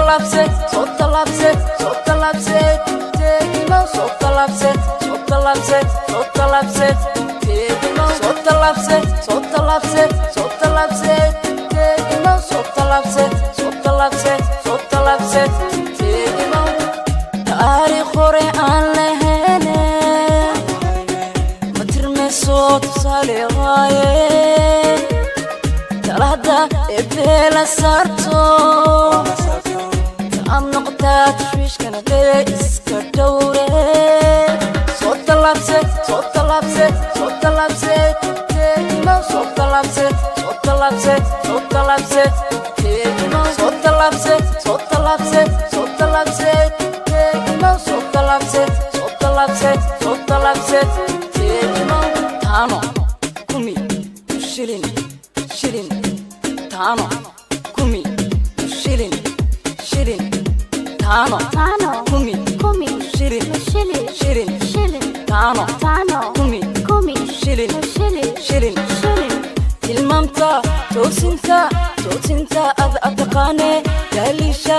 lapse tegimo sota lapse tegimo sota lapse tegimo sota lapse tegimo taariikh hore aan lehene matirme soo tusaale waaye talada ebela sarto am noqotaa tashwiishkana lee iska dhowre sota lapse tegimo sota lapse tegimo sota lapse tegimo sota lapse tegimo tano kumi shilin tano kumi shilin tano kumi shilin tano kumi shilin tilmaamta toosinta ad ataqaane yaalisha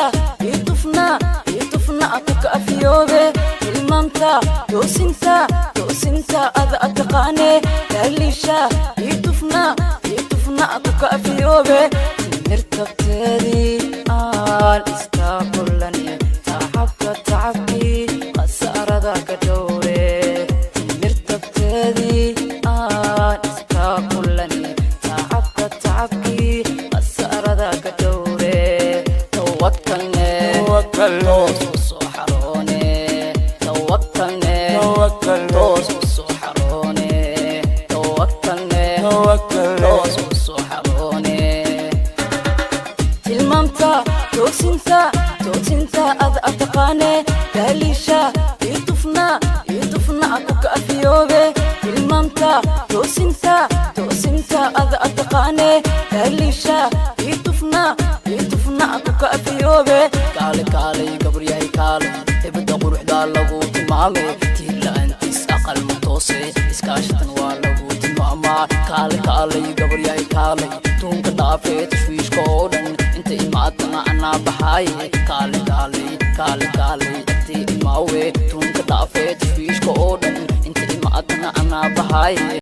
itufna atuka afiyoobe tilmaamta toosinta ad ataqaane yaalisha itufna atuka afiyoobe mirtabteedii aan iska kullane tacabkii khasaarada ka dhowre mirtabteedii aan iska kullane tacabkii khasaarada ka dhowre tawakkalne toos u soo xaroone tawakkalne toos u soo xaroone tawakkalne toos u soo xaroone tilmaamta toosinta ad ataqaane yaalisha itufna atuka afiyoobe tilmaamta toosinta ad ataqaane yaalisha itufna atuka afiyoobe kaale gabaryahay kaale hebada quruxdaa lagu tilmaame tiirla'aantiis aqal ma toose iskaashatan waa lagu tilmaamaa kaale gabaryahay kaale tuunka dhaafee tashwiishka oo dhan inta imaadana anaa baxaaye kaale agtee imaawe tuunka dhaafee tashwiishka oo dhan inta imaadana anaa baxaaye